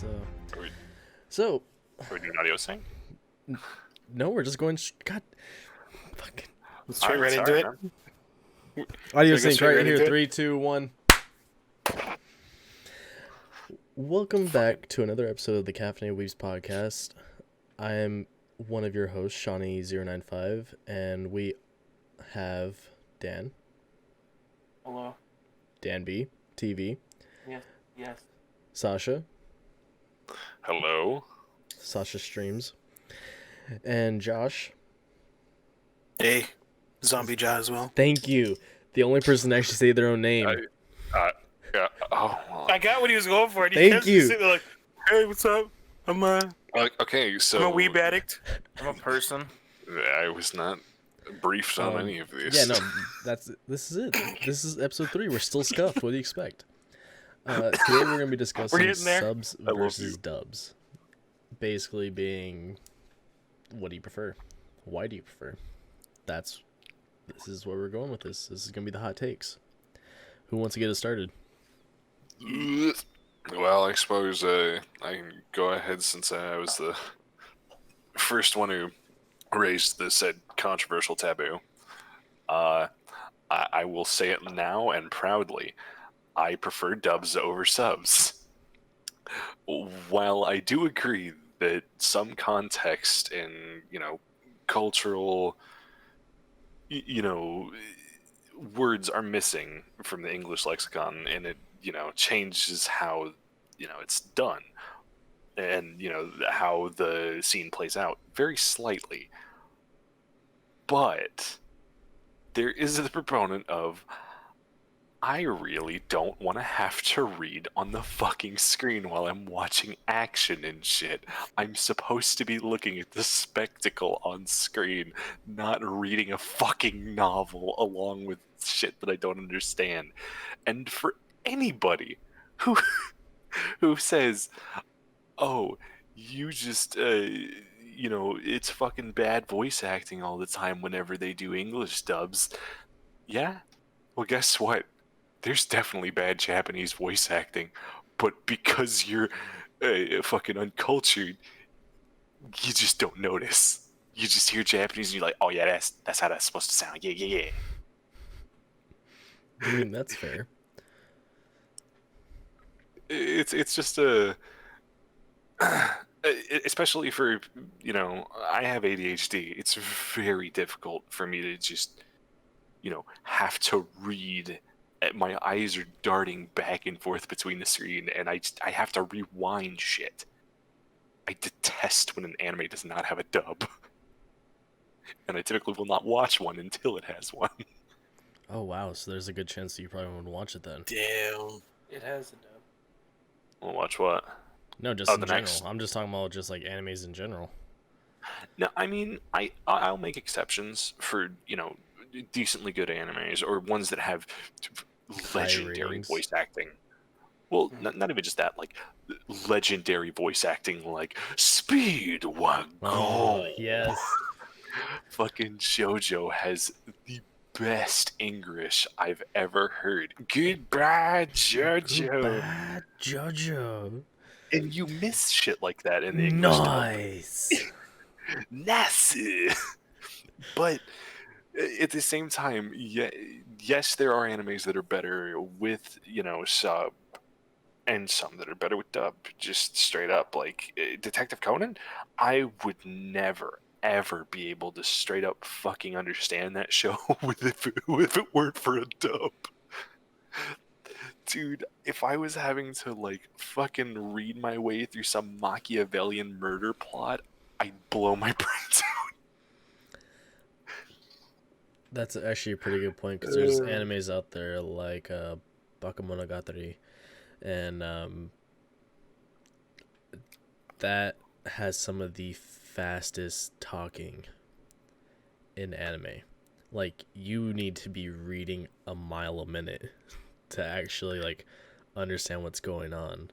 Let's Are we, so are we doing audio sync? no, we're just going. God, fucking Let's straight right Sorry, into it. man. audio Should I go sync straight right right here. into it? 3, 2, 1. Welcome back to another episode of the Caffeinated Weebs Podcast. I am one of your hosts, Shawnee095, and we have Dan, Hello. Dan B, TV, Yes. Sasha, Hello. Sasha Streams, and Josh. Hey, Zombie Jaw as well. Thank you. The only person to actually say their own name. Yeah. Oh. Well. I got what he was going for. And he Thank kept you. Sitting there like, hey, what's up? I'm Okay. So a weeb addict. I'm a person. I was not briefed on any of these. Yeah, no, this is it. This is episode 3. We're still scuffed. What do you expect? Today we're going to be discussing getting there. subs I love versus you. dubs. Basically being, what do you prefer? Why do you prefer? This is where we're going with this. This is going to be the hot takes. Who wants to get us started? Well, I suppose I can go ahead since I was the first one who raised the said controversial taboo. I will say it now and proudly. I prefer dubs over subs. While I do agree that some context and, cultural, words are missing from the English lexicon, and it, changes how, it's done and, how the scene plays out very slightly. But there is the proponent of, I really don't want to have to read on the fucking screen while I'm watching action and shit. I'm supposed to be looking at the spectacle on screen, not reading a fucking novel along with shit that I don't understand. And for anybody who says, oh, you just, it's fucking bad voice acting all the time whenever they do English dubs. Yeah? Well, guess what? There's definitely bad Japanese voice acting, but because you're fucking uncultured, you just don't notice. You just hear Japanese and you're like, oh yeah, that's how that's supposed to sound. Yeah. I mean, that's fair. It's just especially for, I have ADHD. It's very difficult for me to just, have to read. My eyes are darting back and forth between the screen, and I have to rewind shit. I detest when an anime does not have a dub. And I typically will not watch one until it has one. Oh, wow. So there's a good chance that you probably wouldn't watch it then. Damn. It has a dub. We'll watch what? No, just in the general. next. I'm just talking about just like animes in general. No, I mean, I'll make exceptions for, decently good animes or ones that have legendary ratings. voice acting. Well, not even just that, like legendary voice acting, like Speed Wagon. Oh, yes. Fucking JoJo has the best English I've ever heard. Goodbye, JoJo. Goodbye, JoJo. And you miss shit like that in the English dub. Nice. Nice. But at the same time, yes, there are animes that are better with, sub, and some that are better with dub. Just straight up, like Detective Conan, I would never, ever be able to straight up fucking understand that show if it weren't for a dub. Dude, if I was having to, like, fucking read my way through some Machiavellian murder plot, I'd blow my brains out. That's actually a pretty good point because there's animes out there like Bakemonogatari, and that has some of the fastest talking in anime. Like, you need to be reading a mile a minute to actually like understand what's going on.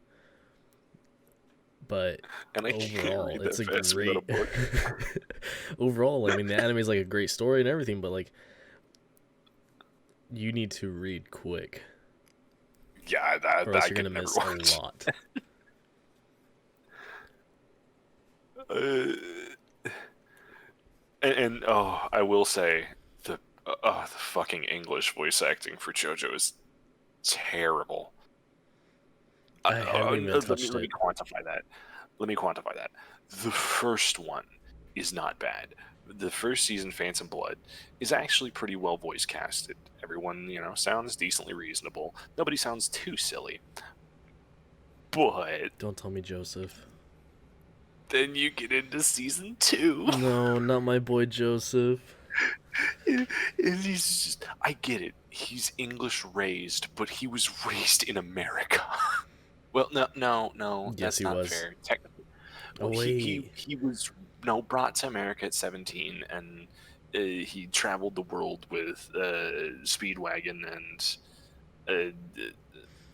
But And I can't overall, read it's that a fast without a great. book. Overall, I mean, the anime is like a great story and everything, but like, you need to read quick, Yeah, or that else I you're could gonna never miss watch. a lot. And I will say the fucking English voice acting for JoJo is terrible. I haven't even Let touched me it. quantify that. Let me quantify that. The first one is not bad. The first season, Phantom Blood, is actually pretty well voice casted. Everyone, sounds decently reasonable. Nobody sounds too silly. But Don't tell me Joseph. then you get into season 2. No, not my boy Joseph. And he's just, I get it. He's English raised, but he was raised in America. Well, no, Yes, that's he not was. fair. Technically, Oh, well, wait. he was brought to America at 17, and he traveled the world with Speedwagon and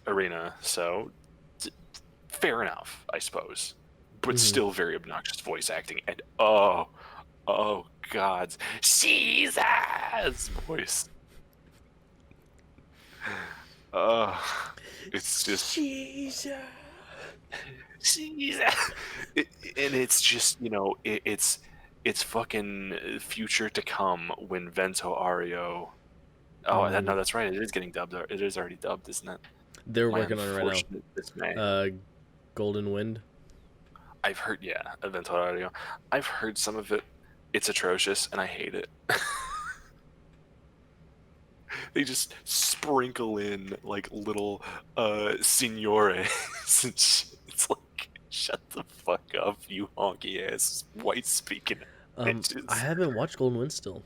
Arena. So fair enough, I suppose, but still very obnoxious voice acting. And oh God's Jesus voice. It's just Jesus. Jesus. And it's just it's fucking future to come when Vento Ario. Oh, no, that's right. It is getting dubbed. It is already dubbed, isn't it? They're My working on it right unfortunate dismay. now. Golden Wind. I've heard, Vento Ario. I've heard some of it. It's atrocious, and I hate it. They just sprinkle in like little signores and shit. It's like, shut the fuck up, you honky ass white speaking bitches. I haven't watched Golden Wind still,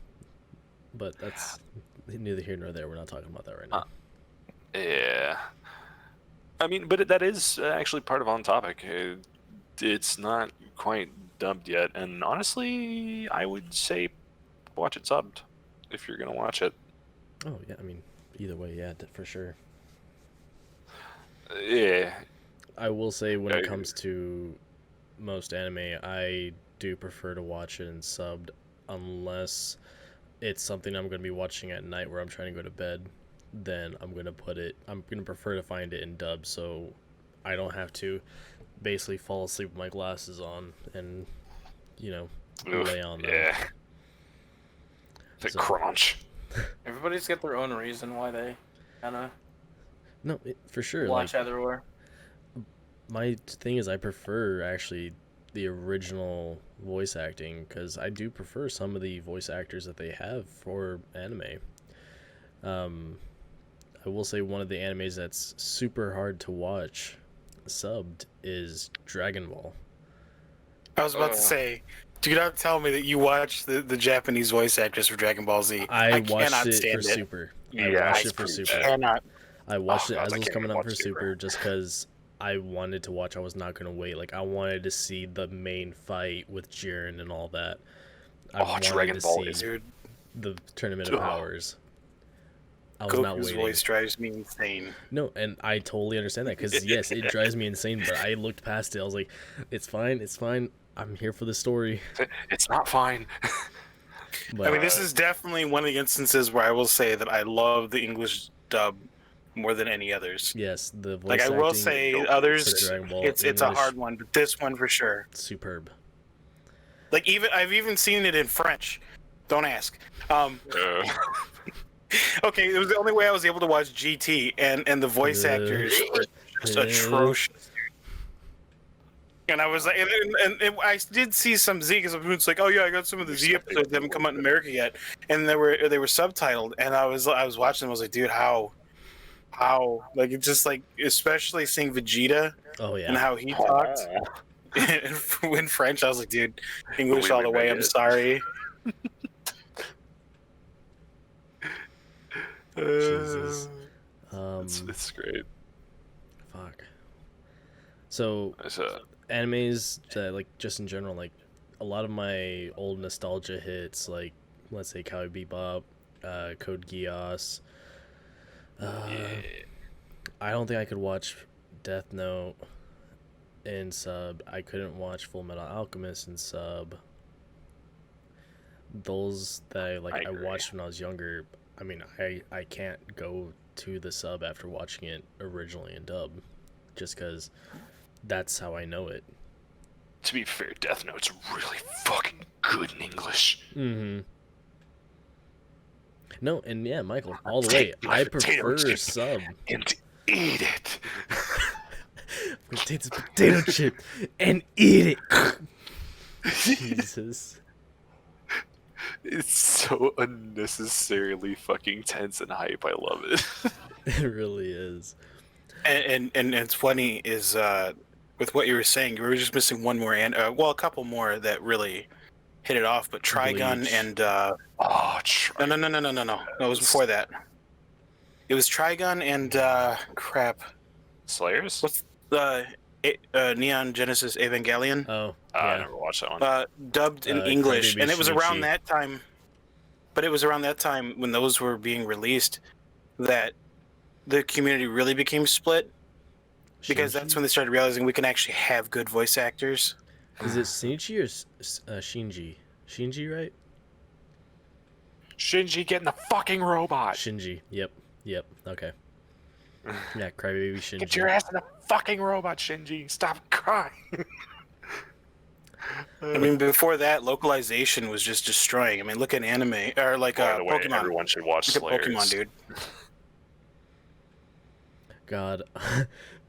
but that's neither here nor there. We're not talking about that right now. Yeah. I mean, but that is actually part of On Topic. It's not quite dubbed yet, and honestly, I would say watch it subbed if you're gonna watch it. Oh yeah, I mean, either way, yeah, for sure. Yeah. I will say when it comes to most anime, I do prefer to watch it in subbed, unless it's something I'm going to be watching at night where I'm trying to go to bed. Then I'm going to prefer to find it in dub, so I don't have to basically fall asleep with my glasses on and lay on them. Yeah. The crunch. Everybody's got their own reason why they kind of No, for sure. watch either or. My thing is I prefer actually the original voice acting, because I do prefer some of the voice actors that they have for anime. I will say one of the animes that's super hard to watch subbed is Dragon Ball. I was about to say, do not tell me that you watched the Japanese voice actors for Dragon Ball Z. I cannot watched it stand for it. Super. Yeah, I watched I it for screwed Super. that. Cannot. I watched it God, as I it was can't coming even up for watch Super, Super. just because I wanted to watch. I was not going to wait. Like, I wanted to see the main fight with Jiren and all that. I wanted Dragon to Ball see is the Tournament of Powers. I was not Goku's waiting. voice drives me insane. No, and I totally understand that, because yes, it drives me insane, but I looked past it. I was like, it's fine. I'm here for the story. It's not fine. But I mean, this is definitely one of the instances where I will say that I love the English dub more than any others. yes, the voice Like, I will acting say Goku others, for Dragon Ball it's a English, hard one, but this one for sure. superb. Like, I've even seen it in French. Don't ask. Okay, it was the only way I was able to watch GT, and the voice actors were just atrocious. And I was like, and I did see some Z, because it's like, oh yeah, I got some of the Z episodes that haven't come out in America yet, and they were subtitled, and I was watching them, I was like, dude, how, like, it's just like, especially seeing Vegeta Oh and yeah. how he talked in French, I was like, dude, English all the way. I'm sorry. Jesus. It's great. Fuck. So animes that, like, just in general, like, a lot of my old nostalgia hits, like, let's say Cowboy Bebop, Code Geass. I don't think I could watch Death Note in sub. I couldn't watch Full Metal Alchemist in sub. Those that I watched when I was younger, I mean, I can't go to the sub after watching it originally in dub, just because that's how I know it. To be fair, Death Note's really fucking good in English. Mm-hmm. No, and yeah, Michael, all the Take way. my I potato prefer chip sub. And eat it. I'm gonna take this potato chip and eat it. Jesus. It's so unnecessarily fucking tense and hype. I love it. It really is. And it's funny is with what you were saying, you were just missing one more and well, a couple more that really hit it off. But Trigun Bleach. and Oh, no, it was before that. It was Trigun and crap. Slayers? What's the Neon Genesis Evangelion? Oh, I yeah. never watched that one. Dubbed in English, Crybaby and it was around Shinichi. that time. But it was around that time when those were being released that the community really became split, because that's when they started realizing we can actually have good voice actors. Is it Shinichi or Shinji? Shinji, right? Shinji getting the fucking robot. Shinji. Yep. Okay. Yeah, Crybaby Shinji. Get your ass in the fucking robot, Shinji. Stop crying. I mean, before that, localization was just destroying. I mean, look at anime or like By the way, Pokemon. everyone should watch Look at Slayers. Pokemon, dude. God.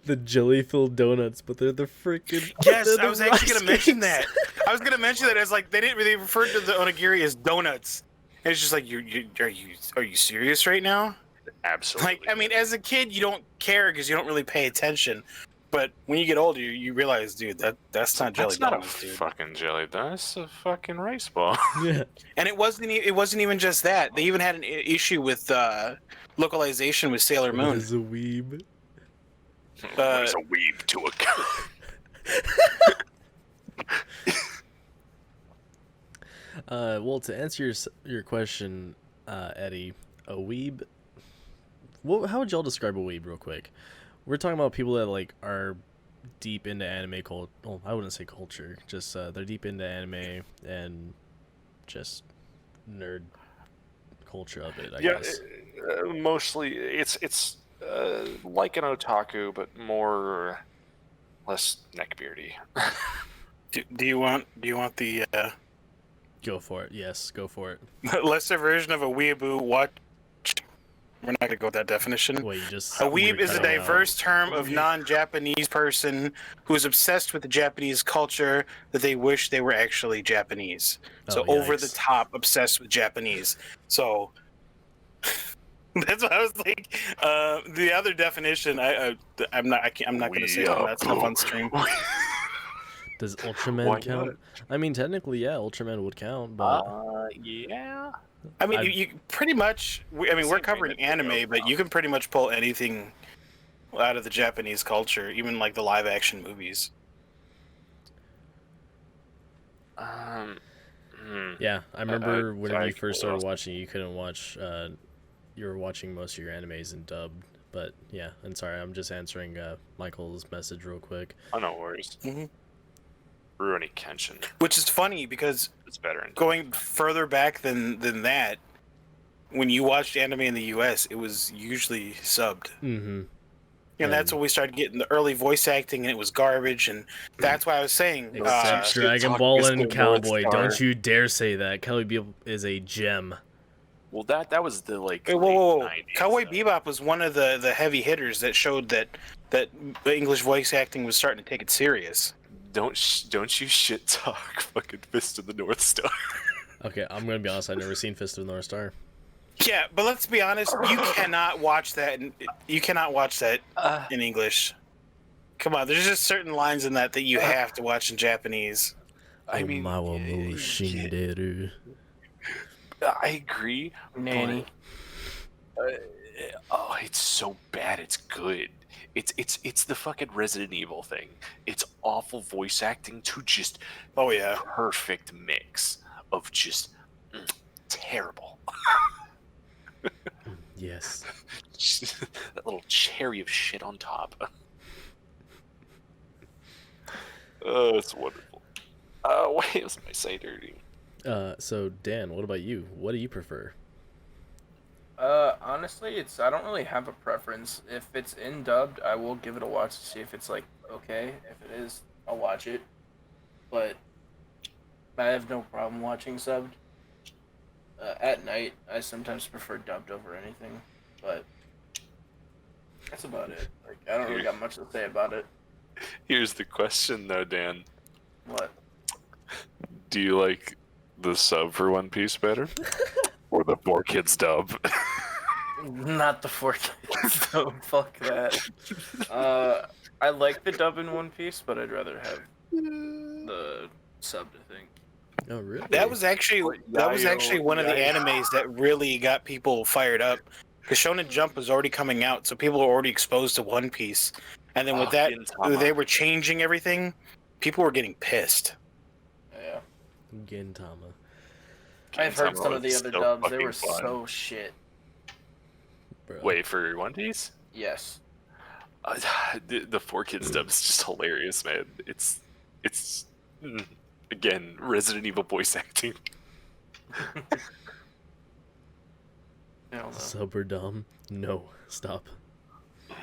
The jelly-filled donuts, but they're the freaking... Yes, they're the I was actually rice going to mention cakes. that. I was going to mention that as like they didn't really refer to the onigiri as donuts. And it's just like, are you serious right now? Absolutely. Like, I mean, as a kid, you don't care because you don't really pay attention. But when you get older, you realize, dude, that's not jelly That's not donuts, a dude. fucking jelly. That's a fucking rice ball. Yeah. And it wasn't even just that. They even had an issue with localization with Sailor What Moon. is a weeb? There's a weeb to a Well, to answer your question, Eddie, a weeb. How would y'all describe a weeb, real quick? We're talking about people that like are deep into anime culture. Well, I wouldn't say culture. Just they're deep into anime and just nerd culture of it. I guess. Mostly it's like an otaku, but less neckbeardy. Do you want the Go for it. Yes, go for it. lesser version of a weeaboo? What? We're not gonna go with that definition. Wait, you just A weeb you're is a cutting out. diverse term of non-Japanese person who is obsessed with the Japanese culture that they wish they were actually Japanese. So Oh, over the yikes. top obsessed with Japanese. So that's what I was like. The other definition, I'm not going to say all that stuff on stream. Does Ultraman Why count? not? I mean, technically, yeah, Ultraman would count, but Yeah. I mean, I've- you pretty much. We're Same covering thing, anime, but you can pretty much pull anything out of the Japanese culture, even like the live action movies. yeah, I remember whenever I you first started what else? watching, you couldn't watch. You were watching most of your animes in dubbed, but yeah. And sorry, I'm just answering Michael's message real quick. Oh, no worries. Mhm. Rurouni Kenshin. Which is funny because It's better in going further back than that, when you watched anime in the U.S., it was usually subbed. Mm-hmm. And that's when we started getting the early voice acting, and it was garbage. And that's why I was saying, Except shit Dragon talk Ball is and the North Cowboy. Star. Don't you dare say that. Cowboy Bebop is a gem. Well, that was the like. Hey, whoa. late 90s, Cowboy so- Bebop was one of the heavy hitters that showed that the English voice acting was starting to take it serious. Don't you shit talk fucking Fist of the North Star. Okay, I'm gonna be honest. I've never seen Fist of the North Star. Yeah, but let's be honest, you cannot watch that. You cannot watch that in English. Come on, there's just certain lines in that you have to watch in Japanese. I mean, Omawa mo shinderu. I agree. Nanny. But, oh, it's so bad. It's good. It's the fucking Resident Evil thing. It's awful voice acting to just Oh yeah. perfect mix of just terrible. Yes. Just that little cherry of shit on top. Oh, it's wonderful. Why was my side dirty? So Dan, what about you? What do you prefer? Honestly, I don't really have a preference. If it's in dubbed, I will give it a watch to see if it's like okay. If it is, I'll watch it. but I have no problem watching subbed. At night, I sometimes prefer dubbed over anything, but that's about it. Like, I don't really got much to say about it. Here's the question, though, Dan. What? Do you like the sub for One Piece better? Or the 4Kids dub? Not the 4Kids, though. Fuck that. I like the dub in One Piece, but I'd rather have the subbed, I think. Oh, really? That was actually one of the animes that really got people fired up. Because Shonen Jump was already coming out, so people were already exposed to One Piece. And then with that, Gintama. they were changing everything. People were getting pissed. Yeah. Gintama. I've heard some of the was other so dubs. They fucking were fun. so shit. Bro. Wait, for One Piece? Yes. The 4Kids dub is just hilarious, man. It's again, Resident Evil voice acting. I don't know. Sub or dumb? No. Stop.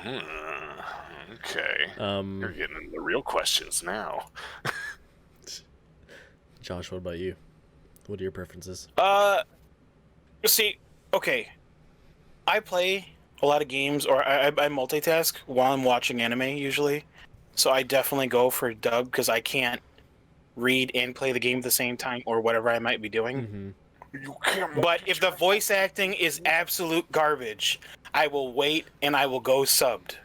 Okay. You're getting into the real questions now. Josh, what about you? What are your preferences? See, okay. I play a lot of games, or I multitask while I'm watching anime, usually. So I definitely go for dub, because I can't read and play the game at the same time, or whatever I might be doing. Mm-hmm. You can't. But if the voice acting is absolute garbage, I will wait and I will go subbed.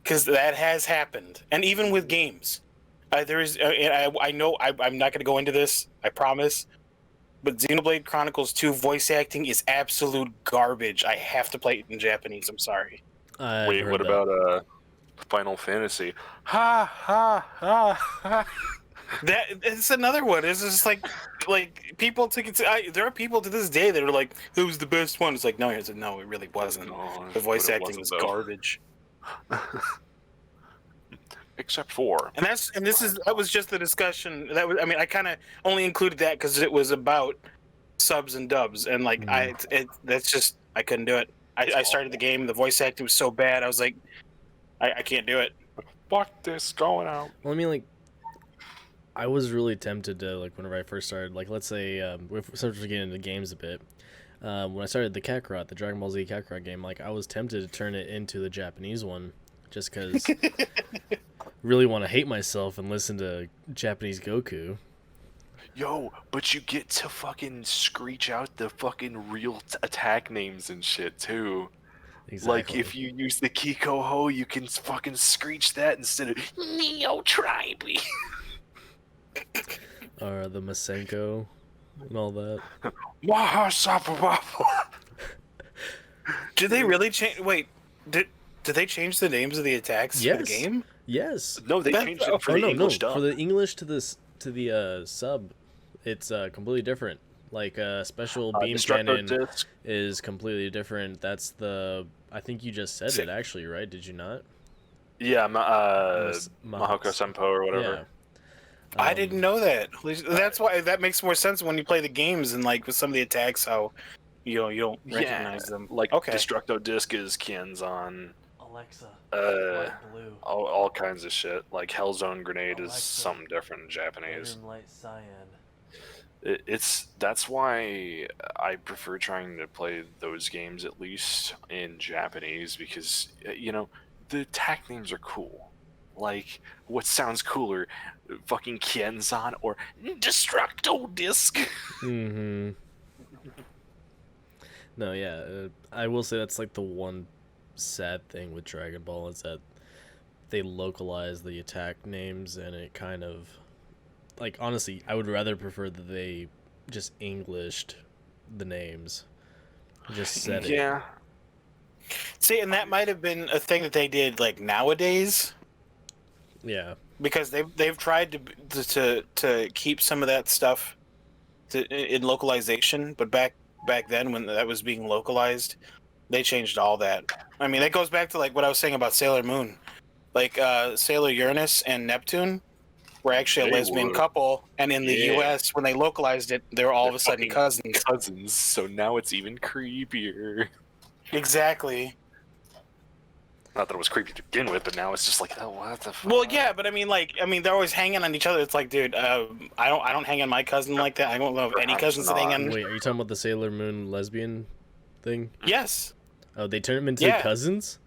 Because that has happened. And even with games. There is, I know I'm not going to go into this, I promise. But Xenoblade Chronicles 2 voice acting is absolute garbage. I have to play it in Japanese, I'm sorry. Wait, what about Final Fantasy? Ha ha ha ha. It's another one. It's just like people took it to. There are people to this day that are like, "It was the best one." It's like, no, it really wasn't. No, The voice but it acting wasn't, was though. garbage. Except for. That was just the discussion. I kind of only included that because it was about subs and dubs, and like that's just I couldn't do it. I started the game. The voice acting was so bad. I was like, I can't do it. Fuck this, going out. Well, I mean, like, I was really tempted to, like, whenever I first started, like, let's say, we're starting to get into games a bit. When I started the Kakarot, the Dragon Ball Z Kakarot game, like, I was tempted to turn it into the Japanese one, just because really want to hate myself and listen to Japanese Goku. Yo, but you get to fucking screech out the fucking real attack names and shit, too. Exactly. Like, if you use the Kiko-Ho, you can fucking screech that instead of Neo Tribe. Or the Masenko and all that. Did they really change? Wait, did they change the names of the attacks for the Yes. game? Yes. No, they changed it for the English dub. For the English to the sub, it's completely different. Like special beam Destructo cannon Disc. is completely different. That's the I think you just said it actually, right? Did you not? Yeah, Mahoko Senpo or whatever. Yeah. I didn't know that. That's why that makes more sense when you play the games and like with some of the attacks, how you don't recognize them. Like Okay. Destructo Disc is Kienzan. Alexa. Uh, blue. all kinds of shit. Like Hellzone Grenade is Alexa, something different in Japanese. light cyan. That's why I prefer trying to play those games at least in Japanese, because the attack names are cool. Like, what sounds cooler, fucking Kienzan or Destructo Disc? Mm-hmm. No, yeah, I will say that's like the one sad thing with Dragon Ball is that they localize the attack names, and it kind of, like, honestly, I would rather prefer that they just Englished the names, just said it. Yeah. See, and that might have been a thing that they did like nowadays. Yeah. Because they've tried to keep some of that stuff in localization, but back then when that was being localized, they changed all that. I mean, that goes back to like what I was saying about Sailor Moon, like Sailor Uranus and Neptune were actually a lesbian couple, and in the U.S. when they localized it, they were all of a sudden cousins. So now it's even creepier. Exactly. Not that it was creepy to begin with, but now it's just like, oh, what the fuck? Well, yeah, but I mean, they're always hanging on each other. It's like, dude, I don't hang on my cousin like that. I don't know if any cousins that hang on. Wait, are you talking about the Sailor Moon lesbian thing? Yes. Oh, they turned them into cousins?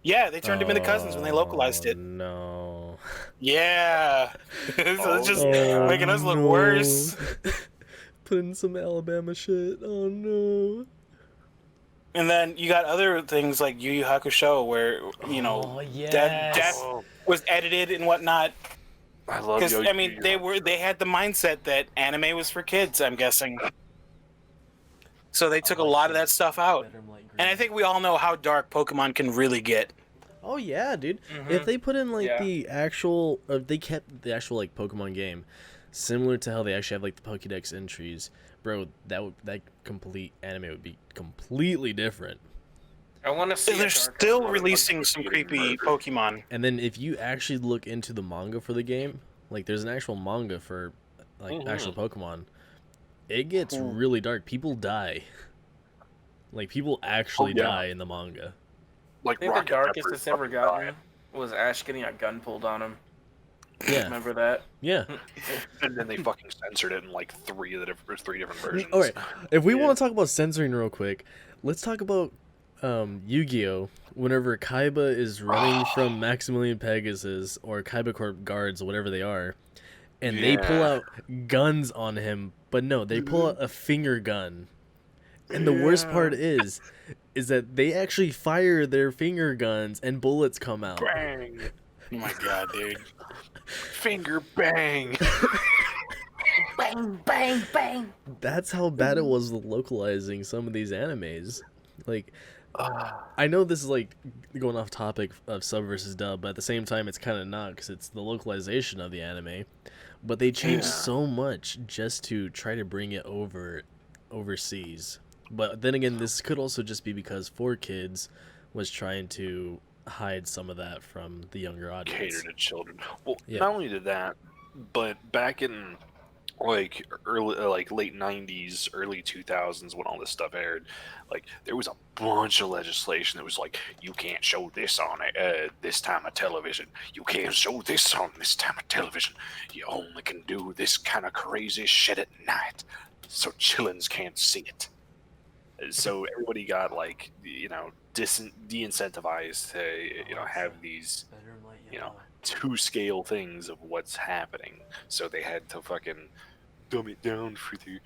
Yeah, they turned him into cousins when they localized it. No. Yeah. So it's just making us look worse. Putting some Alabama shit. Oh no. And then you got other things like Yu Yu Hakusho, where death was edited and whatnot. I love because I mean they had the mindset that anime was for kids. I'm guessing. So they took a lot of that stuff out. And I think we all know how dark Pokemon can really get. Oh yeah, dude. If they put in the actual, they kept the actual Pokemon game similar to how they actually have the Pokédex entries, bro, that complete anime would be completely different. I want to see. They're still releasing some creepy Pokemon. And then if you actually look into the manga for the game, there's an actual manga for actual Pokemon. It gets really dark. People die. People actually die in the manga. I think the darkest it's ever gotten was Ash getting a gun pulled on him. Yeah. Remember that? Yeah. And then they fucking censored it in three different versions. All right. If we want to talk about censoring real quick, let's talk about Yu-Gi-Oh! Whenever Kaiba is running from Maximilian Pegasus or Kaiba Corp guards, whatever they are, and they pull out guns on him, but no, they pull out a finger gun. And the worst part is that they actually fire their finger guns and bullets come out. Bang! Oh my god, dude. Finger bang! Bang, bang, bang! That's how bad it was with localizing some of these animes. I know this is going off topic of sub versus dub, but at the same time it's kind of not, because it's the localization of the anime. But they changed so much just to try to bring it overseas. But then again, this could also just be because 4Kids was trying to hide some of that from the younger audience. Cater to children. Well, not only did that, but back in early late 90s, early 2000s, when all this stuff aired, there was a bunch of legislation that was you can't show this on this time of television. You can't show this on this time of television. You only can do this kind of crazy shit at night, so chillins can't see it. So everybody got de-incentivized to have these to scale things of what's happening. So they had to fucking dumb it down for the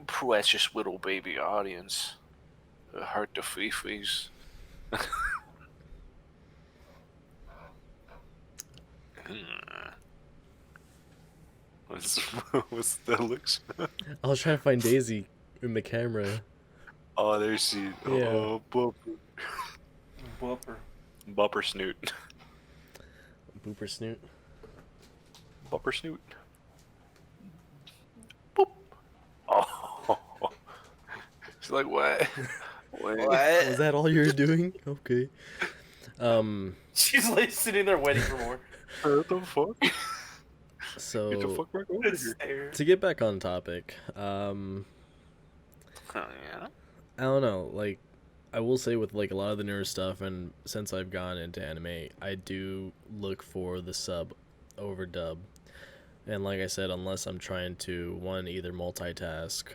precious little baby audience. Hurt the fifis. What's that looks? I was trying to find Daisy in the camera. Oh, there she. Yeah. Oh, Booper. Bumper snoot. Booper snoot. Bumper snoot. Boop. Oh. She's like, what? What? Was that all you're doing? Okay. She's sitting there waiting for more. What the fuck? So, Get the fuck back over here. to get back on topic, Oh, yeah? I don't know, I will say with a lot of the newer stuff, and since I've gone into anime, I do look for the sub over dub. And like I said, unless I'm trying to, one, either multitask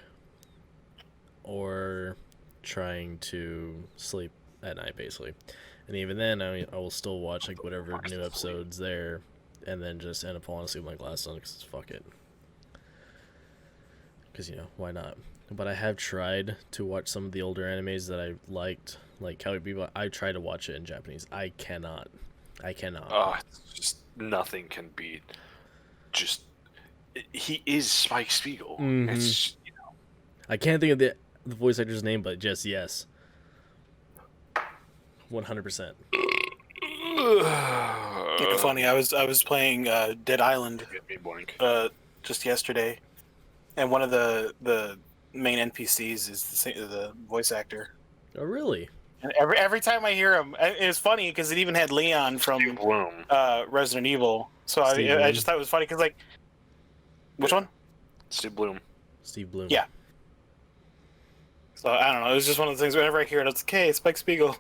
or trying to sleep at night, basically. And even then, I will still watch whatever new episodes there, and then just end up falling asleep with my glasses on, because fuck it. Because, why not? But I have tried to watch some of the older animes that I liked, like Cowboy Bebop. I try to watch it in Japanese. I cannot. Oh, it's just nothing can beat. He is Spike Spiegel. Mm-hmm. It's I can't think of the voice actor's name, but just yes. 100%. Funny, I was playing Dead Island just yesterday, and one of the main NPCs is the voice actor. Oh, really? And every time I hear him, it's funny because it even had Leon from Resident Evil. So I just thought it was funny because which one? Steve Bloom. Steve Bloom. Yeah. So I don't know. It was just one of the things. Whenever I hear it, it's okay. Spike Spiegel.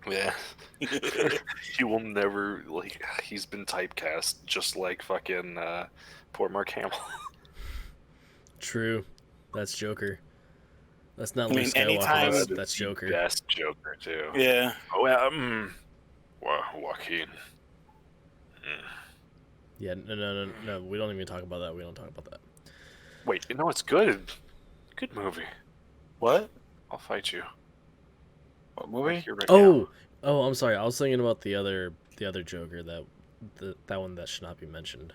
Yeah. He will never, like, he's been typecast just like fucking poor Mark Hamill. True. That's Joker. That's not I Luke mean, Skywalker. anytime- That's Joker. Best Joker, too. Yeah. Oh, yeah, Joaquin. Yeah, no. We don't even talk about that. We don't talk about that. Wait, no, it's good. Good movie. What? I'll fight you. What movie? Here right Oh, I'm sorry. I was thinking about the other Joker, that one that should not be mentioned.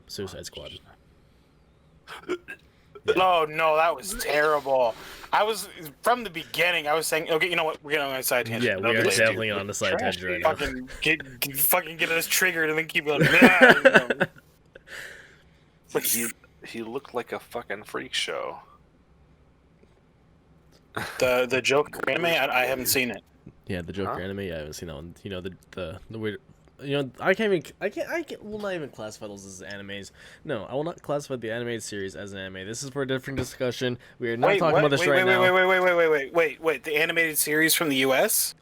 Suicide Squad. Oh no, that was terrible. I was from the beginning. I was saying, okay, you know what? We're getting on a side tangent. Yeah, we are Please. definitely on the side tangent right now. Fucking get us triggered and then keep going. Yeah, now. He looked like a fucking freak show. the Joker anime. I haven't seen it. Yeah, the Joker Huh? anime. Yeah, I haven't seen that one. You know the weird. You know, I will not even classify those as animes. No, I will not classify the animated series as an anime. This is for a different discussion. We are not talking about this right now. Wait. The animated series from the U.S.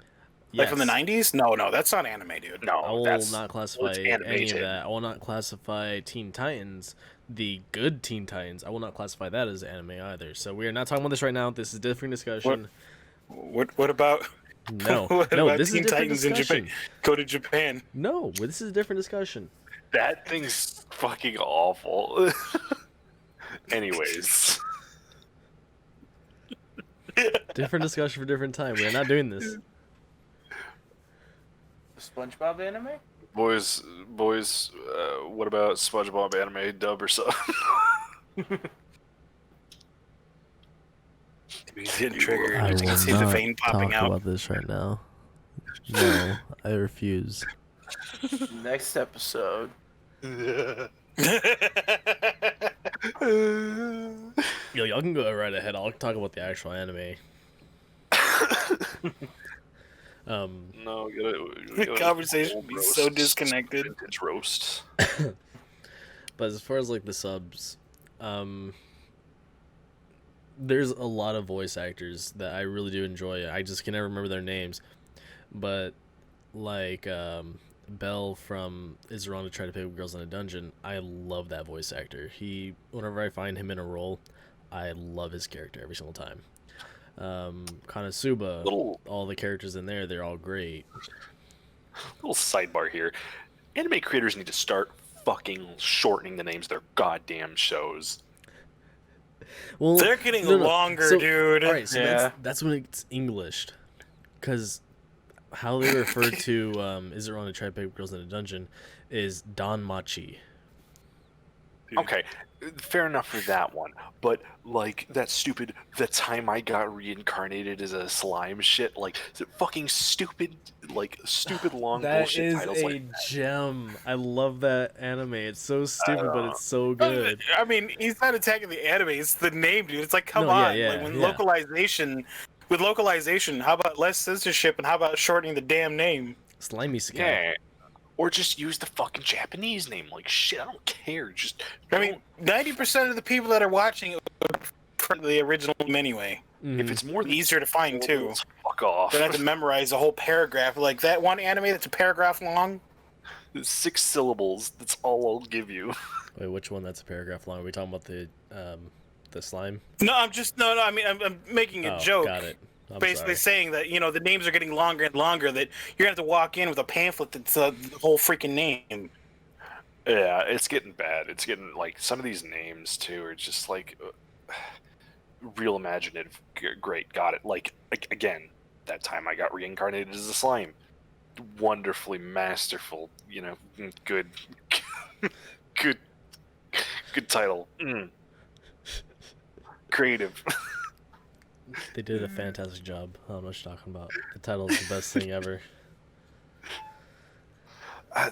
Like from the '90s? No, that's not anime, dude. No, I will that's not classify it's any of animated. that. I will not classify Teen Titans, the good Teen Titans. I will not classify that as anime either. So we are not talking about this right now. This is a different discussion. What about? No, what no, about this is a Teen different Titans in discussion. Japan? Go to Japan. No, this is a different discussion. That thing's fucking awful. Anyways. Different discussion for different time. We are not doing this. The SpongeBob anime? Boys, what about SpongeBob anime dub or something? He's getting triggered. I You can will see the not vein popping talk out. about this right now. No, I refuse. Next episode. Yo, y'all can go right ahead. I'll talk about the actual anime. No, The conversation would be so disconnected. Vintage roast. But as far as like the subs, there's a lot of voice actors that I really do enjoy. I just can never remember their names, but like Belle from Is It Wrong to Try to Pick Up Girls in a Dungeon, I love that voice actor. Whenever I find him in a role, I love his character every single time. Konosuba, all the characters in there, they're all great. Little sidebar here. Anime creators need to start fucking shortening the names of their goddamn shows. Well, They're getting longer, dude. All right, so Yeah. that's when it's Englished, because how they refer to Is It Wrong to Try to Pick Up Girls in a Dungeon is Don Machi. Okay, fair enough for that one. But, like, that stupid, the time I got reincarnated as a slime shit, like, is it fucking stupid, like, stupid long That bullshit is titles a like that? gem. I love that anime. It's so stupid, but it's so good. I mean, he's not attacking the anime. It's the name, dude. It's like, come No, yeah, on. yeah, like when yeah. with localization, how about less censorship and how about shortening the damn name? Slimy Sky. Yeah. Or just use the fucking Japanese name. Like, shit, I don't care. Just, I mean, 90% of the people that are watching it would prefer the original name anyway. if it's more than Easier to find too. fuck off. Don't have to memorize a whole paragraph. Like that one anime that's a paragraph long. 6 syllables. That's all I'll give you. Wait, which one? That's a paragraph long. Are we talking about the slime? No, I mean, I'm making a joke. Got it. I'm Basically sorry. saying that the names are getting longer and longer. That you're gonna have to walk in with a pamphlet that's the whole freaking name. Yeah, it's getting bad. It's getting, like, some of these names, too, are just, like, real imaginative. Great, got it. Like, again, that time I got reincarnated as a slime. Wonderfully masterful, good, good title. Creative. They did a fantastic job. I don't know what you're talking about. The title is the best thing ever.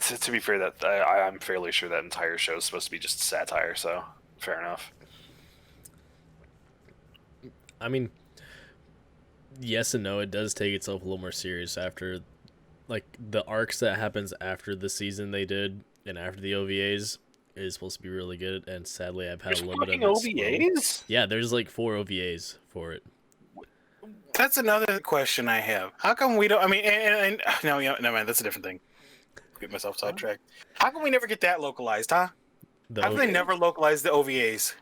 To be fair, that I'm fairly sure that entire show is supposed to be just satire, so fair enough. I mean, yes and no. It does take itself a little more serious after, like, the arcs that happens after the season they did and after the OVAs is supposed to be really good. And sadly, I've had There's a little bit fucking of it slow. OVAs? Yeah, there's like 4 OVAs for it. That's another question I have. How come we don't? I mean, no, never mind. That's a different thing. Get myself sidetracked. How come we never get that localized, huh? How come they never localize the OVAs?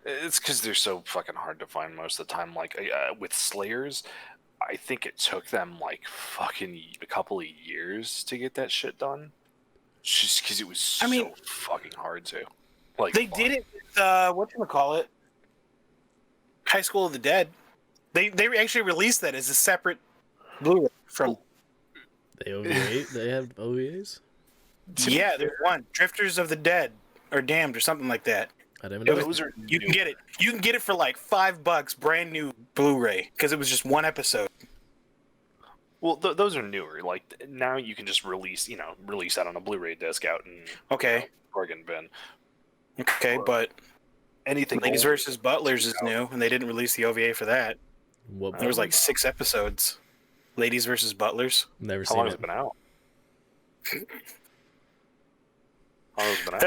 It's because they're so fucking hard to find most of the time. Like with Slayers, I think it took them like fucking a couple of years to get that shit done. Just because it was so fucking hard to. Like they did it with whatchamacallit? High School of the Dead. They actually released that as a separate Blu-ray from. They have OVAs? Yeah, there's one. Drifters of the Dead or Damned or something like that. I didn't know. You can get it. You can get it for like $5, brand new Blu-ray, because it was just one episode. Well, those are newer. Like now, you can just release that on a Blu-ray disc out in Oregon bin. Okay, but anything. Ladies versus Butlers is new, and they didn't release the OVA for that. There was like 6 episodes. Ladies versus Butlers. Never How seen long it. has it been out? How long has it been out?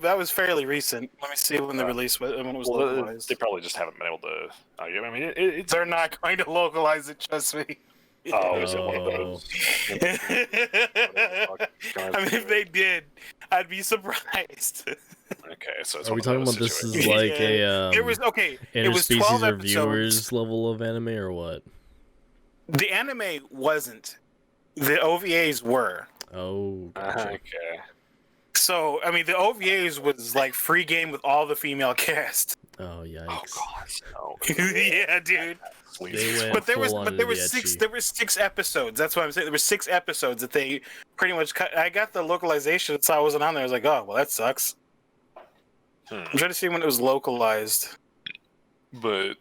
That was fairly recent. Let me see when the release was. When it was localized. They probably just haven't been able to. I mean, it's. They're not going to localize it. Trust me. Oh, is it one of those? I mean, if they did, I'd be surprised. Okay, so it's Are we talking about this is like a it was okay. It was 12 interspecies episodes. reviewers level of anime or what? The anime wasn't. The OVAs were. Oh, gotcha. Okay. So I mean, the OVAs was like free game with all the female cast. Oh yikes! Oh god, no. Yeah, dude. But there was 6 episodes. That's what I'm saying. There were 6 episodes that they pretty much cut. I got the localization, so I wasn't on there. I was like, oh well, that sucks. I'm trying to see when it was localized. But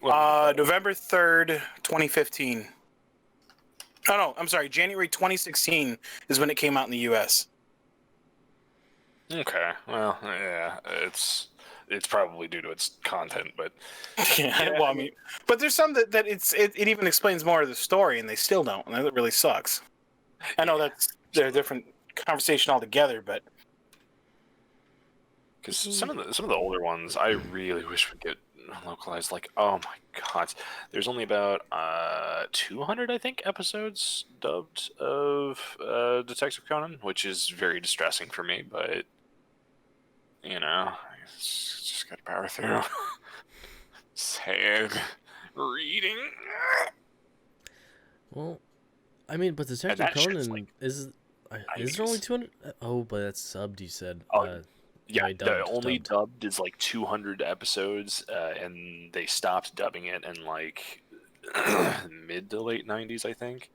November 3rd, 2015. Oh no, I'm sorry. January 2016 is when it came out in the U.S. Okay, well, yeah, it's probably due to its content, but yeah, well, I mean, but there's some that it even explains more of the story, and they still don't, and that really sucks. I know they're a different conversation altogether, but because some of the older ones, I really wish would get localized. Like, oh my god, there's only about 200, I think, episodes dubbed of Detective Conan, which is very distressing for me, but you know, just gotta power through. Sad reading. Well, I mean, but Detective Conan like is there only 200? Oh, but that's subbed. You said. Yeah, the only dubbed is like 200 episodes, and they stopped dubbing it in like mid to late 90s, I think.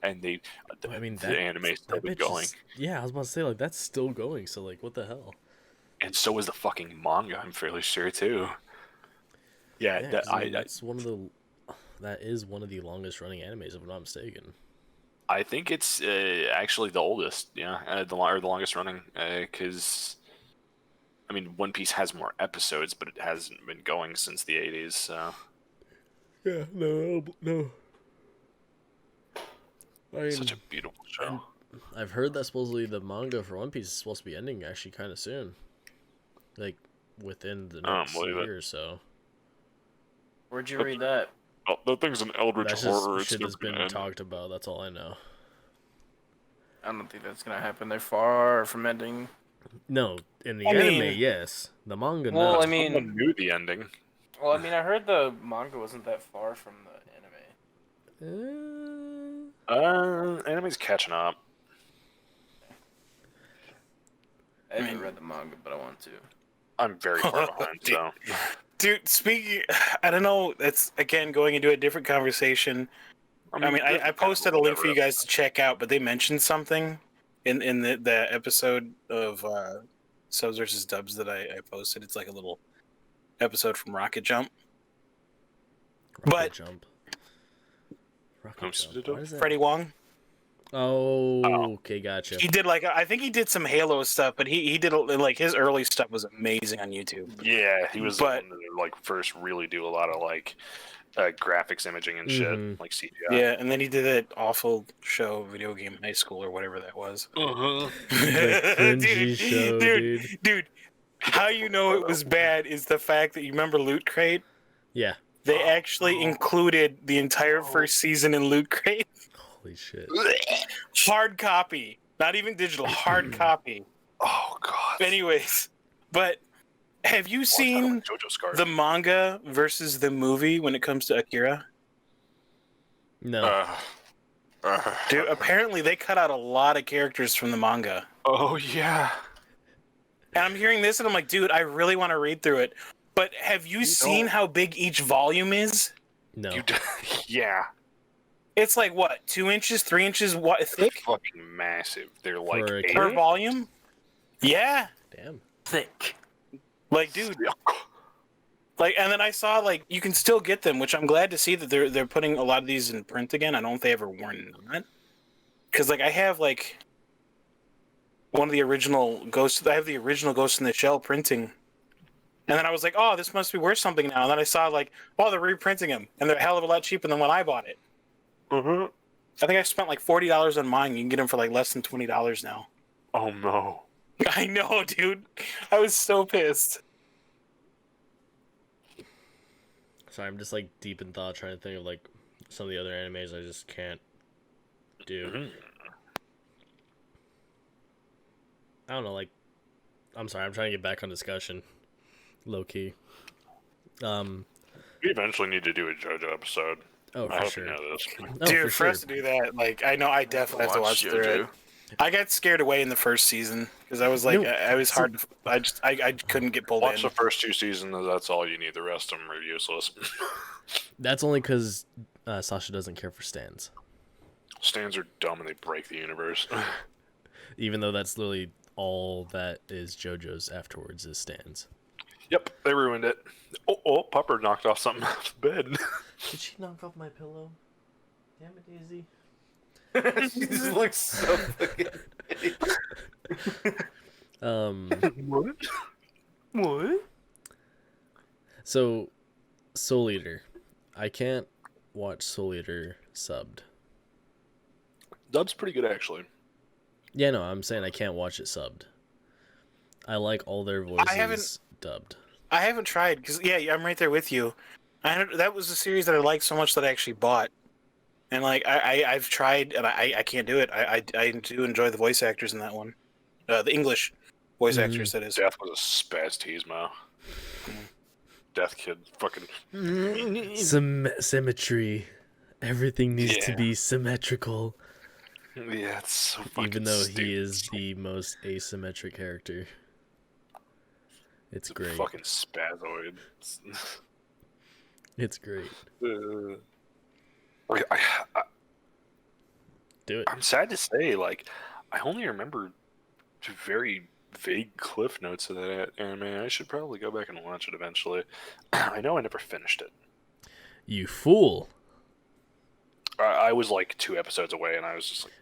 And the anime's still been going. Yeah, I was about to say, like, that's still going, so, like, what the hell? And so is the fucking manga, I'm fairly sure, too. Yeah, that is one of the longest running animes, if I'm not mistaken. I think it's actually the oldest, the longest running, because... I mean, One Piece has more episodes, but it hasn't been going since the 80s, so... Yeah, no. I mean, such a beautiful show. I've heard that supposedly the manga for One Piece is supposed to be ending actually kind of soon. Like, within the next year or so. Where'd you read that? Well, that thing's an eldritch horror. Shit that's been talked about, that's all I know. I don't think that's gonna happen. They're far from ending. No, in the anime, yes. The manga, no. Well, I mean, someone knew the ending. Well, I mean, I heard the manga wasn't that far from the anime. Anime's catching up. I haven't read the manga, but I want to. I'm very far behind, so. Dude, speaking, I don't know. That's again going into a different conversation. I posted a link for you guys to check out, but they mentioned something in the episode of Subs versus Dubs that I posted. It's like a little episode from Rocket Jump. Rocket Jump. Freddie Wong. Oh, okay, gotcha. He did I think he did some Halo stuff, but he did like his early stuff was amazing on YouTube. Yeah, he was the one to first really do a lot of graphics imaging and shit, like CGI. Yeah, and then he did that awful show, Video Game High School or whatever that was. Dude. How you know it was bad is the fact that you remember Loot Crate? Yeah. They actually included the entire first season in Loot Crate. Holy shit. Hard copy. Not even digital, hard copy. Oh god. Anyways, but have you seen JoJo Scarf. the manga versus the movie when it comes to Akira? No. Dude, apparently they cut out a lot of characters from the manga. Oh yeah. And I'm hearing this and I'm like, dude, I really want to read through it. But have you seen don't. how big each volume is? No. Yeah. It's like, what, 2 inches, 3 inches They're thick fucking massive. They're like For a per eight. volume? Yeah. Damn. Thick. Like, dude. Like, and then I saw, like, you can still get them, which I'm glad to see that they're putting a lot of these in print again. I don't know if they ever were not. Because, like, I have, like, one of the original Ghosts. I have the original Ghost in the Shell printing. And then I was like, oh, this must be worth something now. And then I saw, like, oh, they're reprinting them. And they're a hell of a lot cheaper than when I bought it. Mm-hmm. I think I spent, like, $40 on mine. You can get them for, like, less than $20 now. Oh no. I know, dude. I was so pissed. Sorry, I'm just like deep in thought trying to think of like some of the other animes I just can't do. Mhm. I don't know, like I'm sorry, I'm trying to get back on discussion. Low key. We eventually need to do a JoJo episode. Oh, I for hope sure. you know this. Oh, Dude, for us to do that, like, I know I definitely have to watch through it. I got scared away in the first season because I was like, No, I was hard. I couldn't get pulled Watch in. the first 2 seasons. That's all you need. The rest of them are useless. That's only because Sasha doesn't care for stands. Stands are dumb and they break the universe. Even though that's literally all that is JoJo's afterwards is stands. Yep, they ruined it. Oh, Pupper knocked off something off the bed. Did she knock off my pillow? Damn it, Daisy. She just looks so fucking. What? What? So Soul Eater. I can't watch Soul Eater subbed. Dub's pretty good, actually. Yeah, no, I'm saying I can't watch it subbed. I like all their voices haven't- dubbed. I haven't tried because I'm right there with you. That was a series that I liked so much that I actually bought, and like I've tried and I can't do it. I do enjoy the voice actors in that one, the English voice actors. That is. Death was a spaz teasmo. Death Kid fucking... Symmetry. Everything needs to Yeah. be symmetrical. Yeah, it's so fucking Even though stupid. he is the most asymmetric character. It's It's a great. fucking spazoid. It's great. Like, Do it. I'm sad to say, like, I only remember very vague cliff notes of that anime. I should probably go back and watch it eventually. I know I never finished it. You fool. I was like 2 episodes away, and I was just like,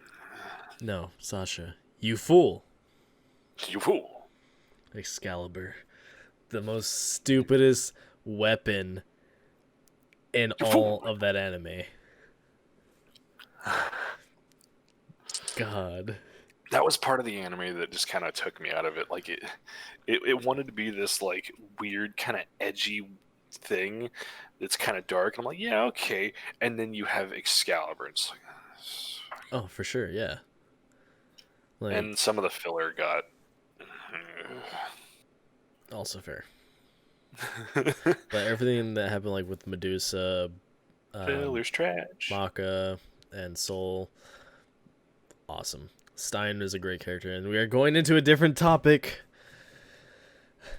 No, Sasha. You fool. you fool. Excalibur. The most stupidest weapon in You all fool. of that anime. God. That was part of the anime that just kind of took me out of it. Like, it wanted to be this, like, weird, kind of edgy thing that's kind of dark. I'm like, yeah, okay. And then you have Excalibur. And it's like, Oh, for sure, yeah. Like, and some of the filler got... also fair. But everything that happened, like with Medusa, Filler's trash. Maka, and Soul, awesome. Stein is a great character, and we are going into a different topic.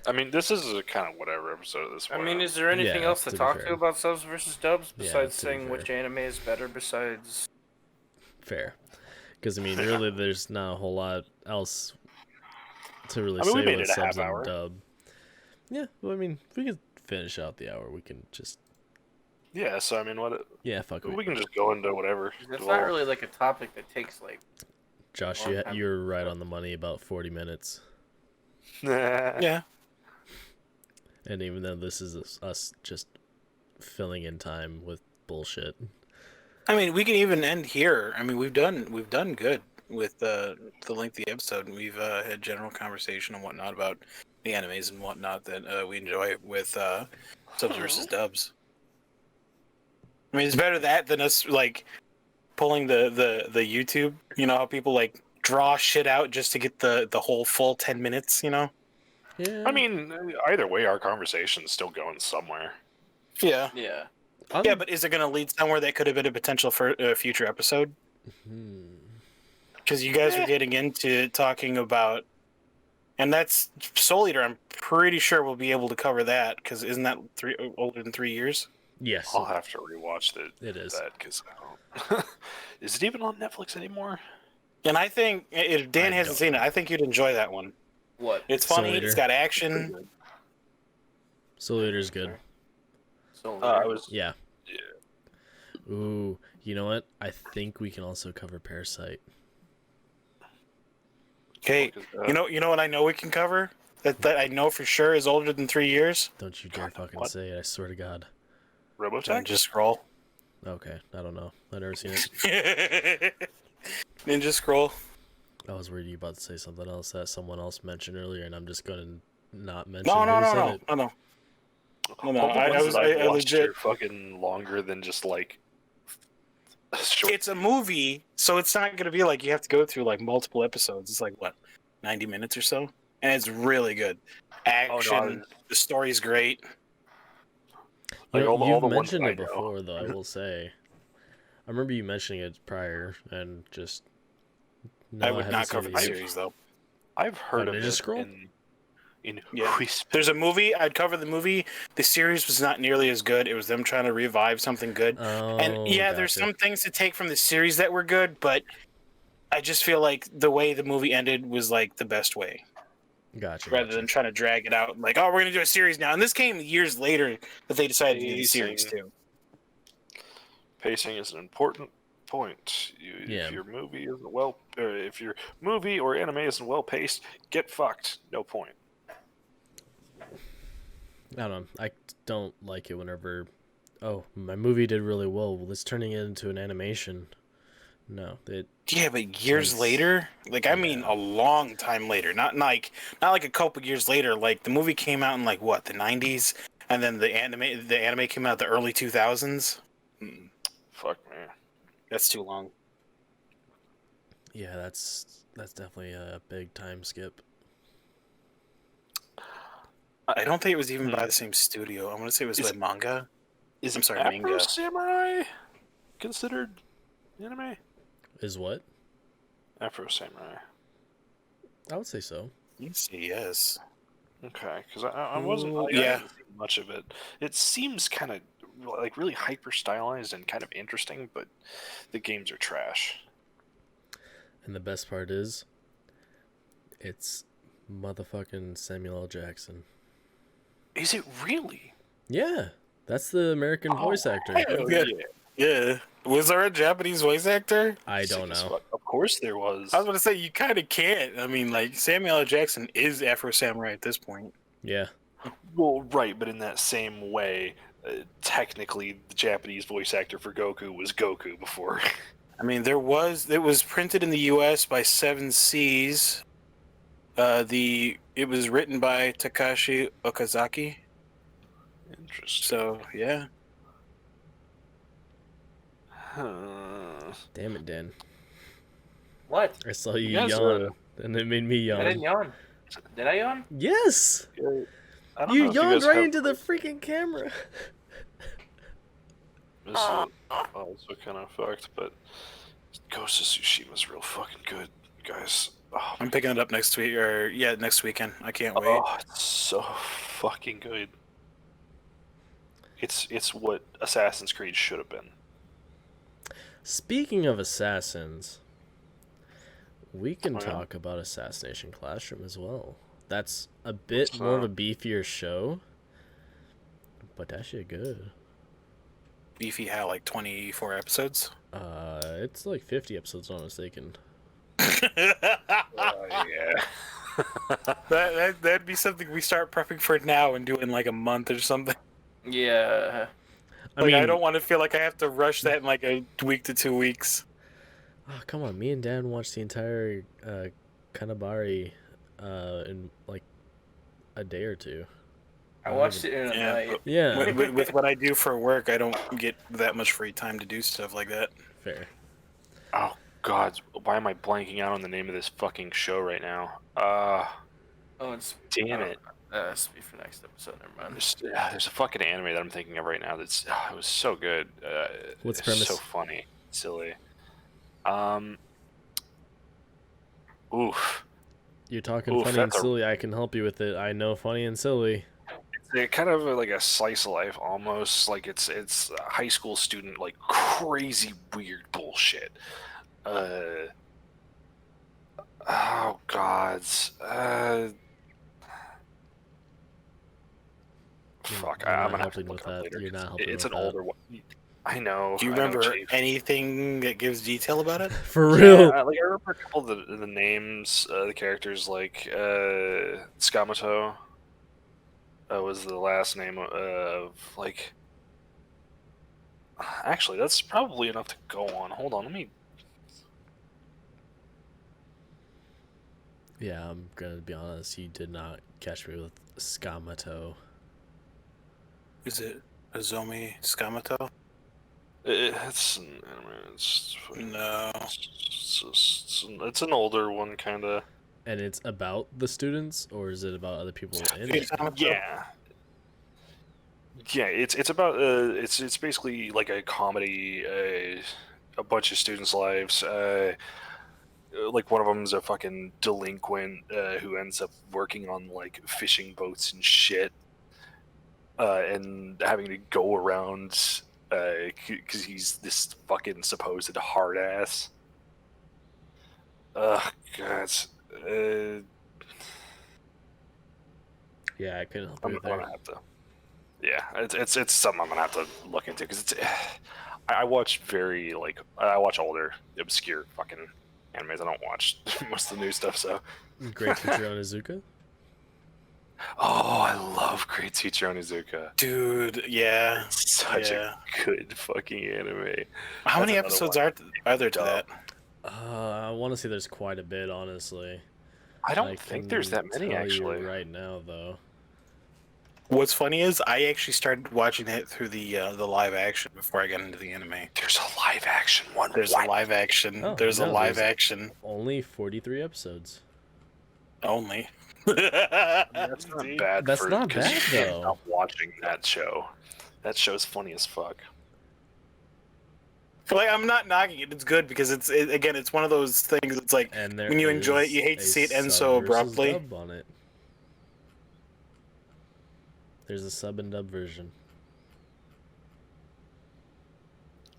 I mean, this is a kind of whatever episode of this. I mean, is there anything Yeah, else to to be talk fair. to about subs versus dubs Yeah, besides to be saying which fair. anime is better besides? Fair. Because, I mean, really, there's not a whole lot else to really I mean, we say made with it a subs half and hour. dub. Yeah, well, I mean, if we could finish out the hour, we can just... Yeah, so I mean, Yeah, fuck it. we can just go into whatever. It's Well, not really like a topic that takes like. Josh, long time. you're right on the money about 40 minutes. Yeah. And even though this is us just filling in time with bullshit. I mean, we can even end here. I mean, we've done good with the lengthy episode. We've had general conversation and whatnot about the animes and whatnot that we enjoy with subs versus dubs. I mean, it's better that than us like pulling the YouTube. You know how people like draw shit out just to get the whole full 10 minutes. You know? Yeah. I mean, either way, our conversation's still going somewhere. Yeah. Yeah. Yeah, but is it going to lead somewhere that could have been a potential for a future episode? Because you guys were getting into talking about, and that's Soul Eater. I'm pretty sure we'll be able to cover that because isn't that older than 3 years? Yes. I'll have to rewatch It is. that because I don't. Is it even on Netflix anymore? And I think if Dan hasn't seen it, I think you'd enjoy that one. What? It's Soul funny. Eater. It's got action. Soul Eater's good. So I was. Yeah. Ooh, you know what? I think we can also cover Parasite. Okay, you know what I know we can cover that I know for sure is older than 3 years. Don't you dare fucking what? say it! I swear to God. Robotech? Ninja Scroll. Okay, I don't know. I've never seen it. Ninja Scroll. I was worried you were about to say something else that someone else mentioned earlier, and I'm just going to not mention. No. It. I legit. Are fucking longer than just like. Short. It's a movie, so it's not going to be like you have to go through like multiple episodes. It's like what, 90 minutes or so, and it's really good. Action, the story's great. You know, all you've the ones mentioned I it know. before, though. I will say, I remember you mentioning it prior, and just. No, I would haven't not seen cover it the yet. series though. I've heard Oh, of Ninja it Scroll? in Yeah. whisper. There's a movie. I'd cover the movie. The series was not nearly as good. It was them trying to revive something good. Oh, And yeah, there's gotcha. some things to take from the series that were good, but I just feel like the way the movie ended was like the best way, Gotcha. rather than trying to drag it out. Like, oh, we're gonna do a series now, and this came years later that they decided to do the series too. Pacing is an important point. Yeah. If your movie isn't if your movie or anime isn't well paced, get fucked. No point. I don't know. I don't like it whenever, oh, my movie did really well. Let's turning it into an animation. No, Yeah, but years Yes. later, like I mean, a long time later, not like a couple years later. Like the movie came out in like what, the 90s, and then the anime came out the early 2000s. Fuck me. That's too long. yeah, that's definitely a big time skip. I don't think it was even by the same studio. I want to say it was by manga. I'm sorry, Afro manga. Samurai considered anime? Is what? Afro Samurai. I would say so. Yes, yes. Okay, because I wasn't. Ooh, I hadn't seen much of it. It seems kind of like really hyper stylized and kind of interesting, but the games are trash. And the best part is, it's motherfucking Samuel L. Jackson. Is it really? Yeah, that's the American voice actor. hell Yeah. yeah. Yeah. Was there a Japanese voice actor? I don't Sick as know. fuck. Of course there was. I was going to say, you kind of can't. I mean, like, Samuel L. Jackson is Afro Samurai at this point. Yeah. Well, right, but in that same way, technically, the Japanese voice actor for Goku was Goku before. I mean, it was printed in the U.S. by Seven Seas. It was written by Takashi Okazaki. Interesting. So, yeah. Damn it, Dan. What? I saw you guys yawn, and it made me I didn't yawn. yawn. Did I yawn? Yes! I don't You know if yawned guys right have- into the freaking camera. This is also kind of fucked, but Ghost of Tsushima's real fucking good, guys. Oh, I'm picking it up next week, next weekend. I can't wait. oh, it's so fucking good. It's what Assassin's Creed should have been. Speaking of assassins, we can Oh, yeah? talk about Assassination Classroom as well. That's a bit What's more of a that? beefier show, but that shit good. Beefy had like 24 episodes. It's like 50 episodes, I'm not mistaken. Yeah. That'd be something we start prepping for now and do in like a month or something. Yeah. I don't want to feel like I have to rush that in like a week to 2 weeks. Oh, come on, me and Dan watched the entire Kanabari in like a day or two. I watched it in a Yeah, night. but Yeah. with what I do for work, I don't get that much free time to do stuff like that. Fair. Oh God, why am I blanking out on the name of this fucking show right now? Oh, it's Damn it. That's be for next episode. Never mind. There's a fucking anime that I'm thinking of right now that's it was so good. What's the it's so premise? funny, silly. Um, oof. You're talking Oof, funny and that's a- silly. I can help you with it. I know funny and silly. It's kind of like a slice of life almost. Like it's a high school student, like crazy weird bullshit. Oh God. Fuck, You're I'm not gonna have to helping look with it up that. later. You're not helping It's with an that. older one. I know. Do you I know, remember Chief. anything that gives detail about it? For real. Yeah, like I remember a couple of the names, the characters, like Skamato was the last name of like. Actually, that's probably enough to go on. Hold on, let me. Yeah, I'm gonna be honest. You did not catch me with Skamato. Is it Azomi Skamato? It's No. it's an older one, kind of. And it's about the students, or is it about other people in Hey, it? Skamato. Yeah, it's about it's basically like a comedy, a bunch of students' lives. Like one of them's a fucking delinquent who ends up working on like fishing boats and shit, and having to go around because he's this fucking supposed hard ass. Ugh, God. Uh, Yeah, I couldn't help I'm you gonna there. have to. Yeah, it's something I'm gonna have to look into because it's. I watch I watch older obscure fucking animes. I don't watch most of the new stuff. So. Great teacher Onizuka. Oh, I love Great Teacher Onizuka. Dude, yeah. Such Yeah. a good fucking anime. How many That's another episodes are there to that? I want to say there's quite a bit, honestly. I don't think there's that can many tell you actually. right now, though. What's funny is I actually started watching it through the live action before I got into the anime. There's a live action one. There's What? a live action. Oh, There's a no, live there's- action Only 43 episodes. only. That's not bad. That's for, not 'cause bad, you can't though. stop watching that show. That show's funny as fuck. Like, I'm not knocking it. It's good because again, it's one of those things. It's like And there when you enjoy it, is you hate to a see it end sub so versus abruptly. dub on it. There's a sub and dub version.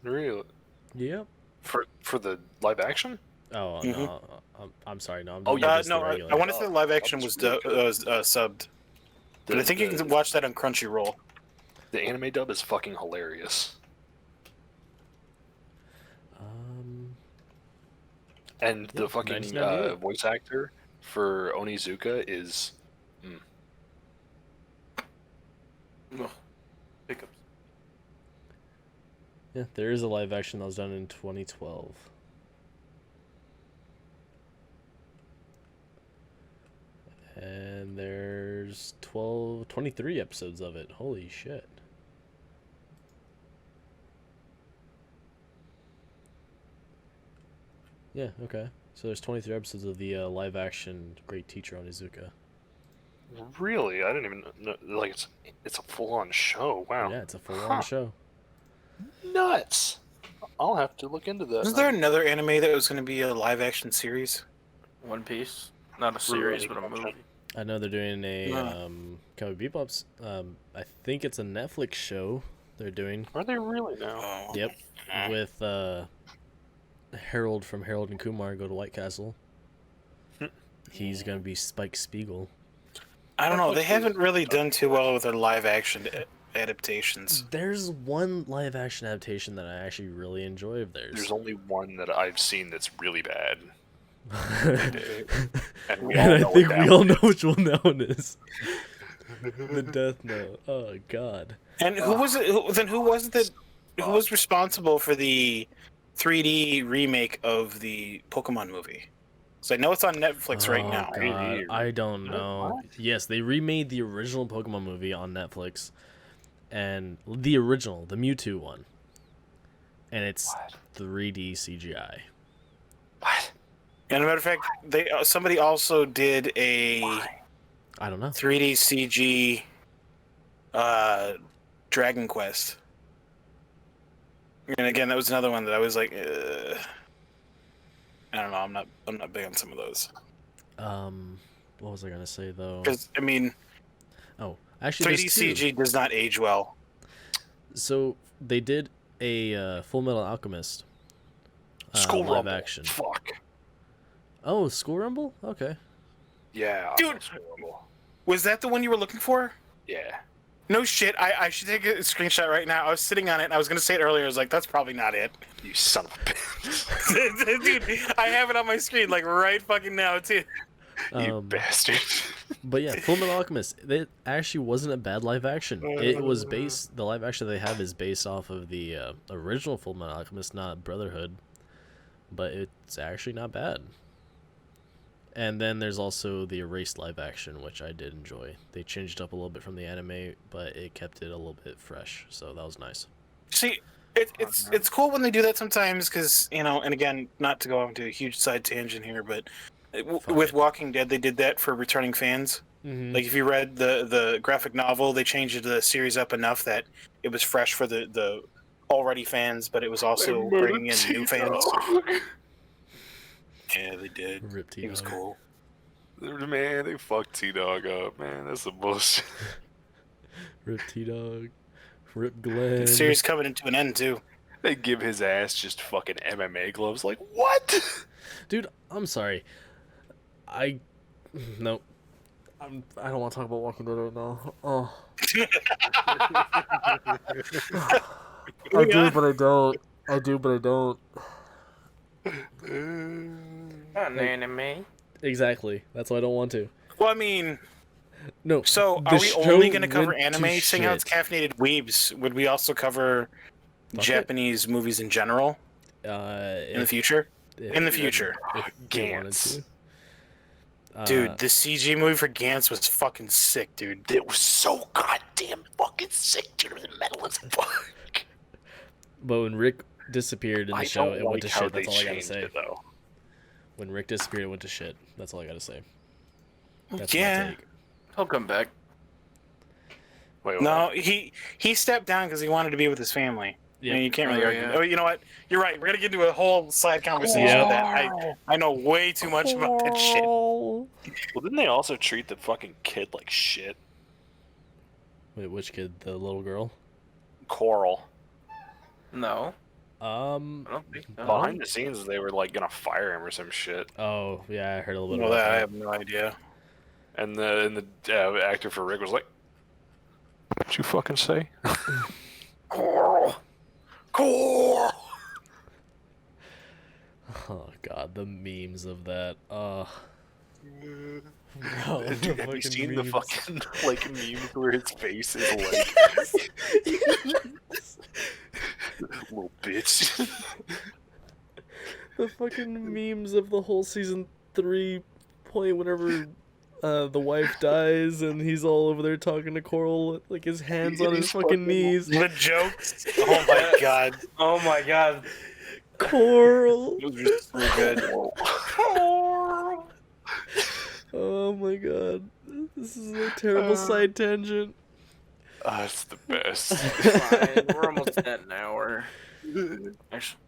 Really? Yep. For the live action? Oh Mhm. no, I'm sorry. No, I'm Oh, doing yeah, just No, the I regular. want to say the live action that's was really good. subbed, but I think you can watch that on Crunchyroll. The anime dub is fucking hilarious. And the Yep, fucking 1998. voice actor for Onizuka is Ugh. Hiccups. Yeah, there is a live action that was done in 2012. And there's 23 episodes of it. Holy shit. Yeah, okay. So there's 23 episodes of the live action Great Teacher Onizuka. really. I didn't even know. Like it's a full on show. Wow. Yeah, it's a full-on show. Nuts. I'll have to look into that. Isn't there another anime that was going to be a live action series? One Piece, not a series, but a movie. I know they're doing a Huh. Cowboy Bebop's. I think it's a Netflix show they're doing. Are they really now? Oh. Yep, with Harold from Harold and Kumar Go to White Castle. He's gonna be Spike Spiegel. I don't know. They haven't really done too well with their live action adaptations. There's one live action adaptation that I actually really enjoy of theirs. There's only one that I've seen that's really bad. And we And all I know think what we that all one know is. which one that one is. The Death Note. Oh God. And who was it? Who was it that? Who was responsible for the 3D remake of the Pokemon movie? So I know it's on Netflix right now. God, I don't What? know. Yes, they remade the original Pokemon movie on Netflix, and the original, the Mewtwo one, and it's What? 3D CGI. What? And as a matter of fact, somebody also did a Why? I don't know. 3D CG Dragon Quest. And again, that was another one that I was like, I don't know. I'm not big on some of those. What was I gonna say though? Because I mean, Oh, actually, 3D there's two. CG does not age well. So they did a Full Metal Alchemist School live Rumble. action. Fuck. Oh, School Rumble? Okay. Yeah. Dude. School Rumble. Was that the one you were looking for? Yeah. No shit. I should take a screenshot right now. I was sitting on it and I was going to say it earlier. I was like, that's probably not it. You son of a bitch. Dude, I have it on my screen like right fucking now too. You bastard. But yeah, Full Metal Alchemist. It actually wasn't a bad live action. It was based. The live action they have is based off of the original Full Metal Alchemist, not Brotherhood. But it's actually not bad. And then there's also the Erased live action, which I did enjoy. They changed up a little bit from the anime, but it kept it a little bit fresh, so that was nice. See, it's cool when they do that sometimes because, you know, and again, not to go into a huge side tangent here, but with Walking Dead, they did that for returning fans. Mm-hmm. Like if you read the graphic novel, they changed the series up enough that it was fresh for the already fans, but it was also bringing in new fans. Yeah, they did. Rip T-Dog. He was cool. Man, they fucked T-Dog up, man. That's some bullshit. Rip T-Dog. Rip Glenn. The series coming into an end too. They give his ass just fucking MMA gloves. Like, what? Dude, I'm sorry. Nope. I don't want to talk about Walking Dead right now. Oh. I do, but I don't. I do, but I don't. Not an anime. Exactly. That's why I don't want to. Well, I mean, No. so the are we show only going to cover went to anime? Seeing how it's shit. caffeinated weebs, would we also cover Fuck Japanese movies in general in the future? In the future. If you wanted Gantz. to. Dude, the CG movie for Gantz was fucking sick, dude. It was so goddamn fucking sick, dude. It was metal as fuck. But when Rick disappeared in the I show, don't it went like to how shit. they That's all I gotta changed say. it, though. When Rick disappeared, it went to shit. That's all I gotta say. That's my Yeah. take. He'll come back. Wait, No, he stepped down because he wanted to be with his family. Yep. I mean, you can't really Oh, argue. yeah. Oh, you know what? You're right. We're gonna get into a whole side conversation Yeah. with that. I know way too much about that shit. Well, didn't they also treat the fucking kid like shit? Wait, which kid? The little girl? Coral. No, I don't think so. Behind the scenes, they were like gonna fire him or some shit. Oh, yeah, I heard a little bit Well, about that I that. have no idea. And the actor for Rick was like, "What'd you fucking say?" Coral. Coral. Oh, God, the memes of that. Bro, Dude, the have you fucking seen memes. the fucking like memes where his face is like little bitch? The fucking memes of the whole season 3 point whenever the wife dies and he's all over there talking to Coral, like his hands on his He's fucking fucking- knees. The jokes. Oh my god. Oh my god. Coral. Those are so good. Oh my god. This is a terrible side tangent. That's the best. Fine, we're almost at an hour. Actually,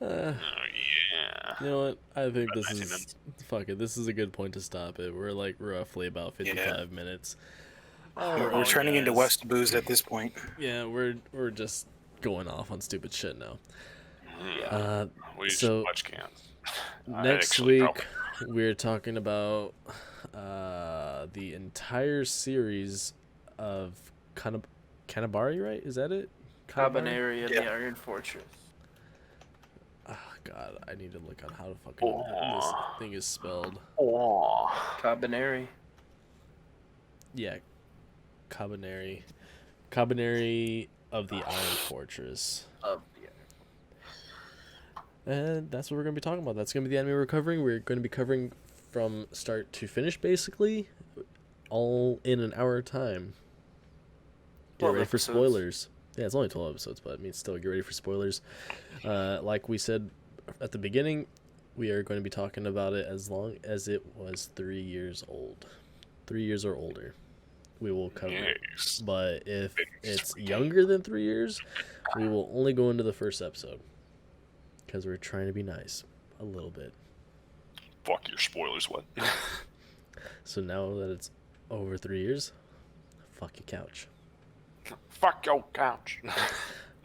Uh, Oh yeah. you know what? I think About this 19 is minutes. fuck it. This is a good point to stop it. We're like roughly about 55 minutes. We're turning into guys. West Booze at this point. Yeah, we're just going off on stupid shit now. We so- should watch cans. Next Actually, week we're talking about the entire series of Kanabari, right? Is that it? Cabaneri of Yeah. the Iron Fortress. Oh god, I need to look on how to fucking this thing is spelled. Oh. Cabaneri. Yeah, Cabaneri. Cabaneri of the Iron Fortress. Of the And that's what we're going to be talking about. That's going to be the anime we're covering. We're going to be covering from start to finish, basically, all in an hour time. Get 12 ready for episodes. spoilers. Yeah, it's only 12 episodes, but I mean, still, get ready for spoilers. Like we said at the beginning, we are going to be talking about it as long as it was 3 years old. 3 years or older. We will cover it. Yes. But if it's younger than 3 years, we will only go into the first episode. Because we're trying to be nice. A little bit. Fuck your spoilers, what? So now that it's over 3 years, fuck your couch. Fuck your couch.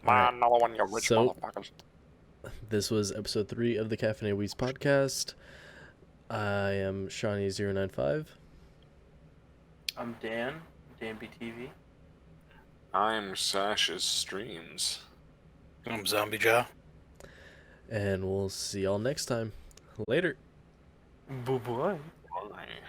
Alright, Another one, you rich so- motherfuckers. This was episode 3 of the Caffeinated Weebs Podcast. I am Shawnee095. I'm Dan BTV. I'm Sasha's Streams. I'm Zombie Jaw. And we'll see y'all next time. Later. Bye-bye.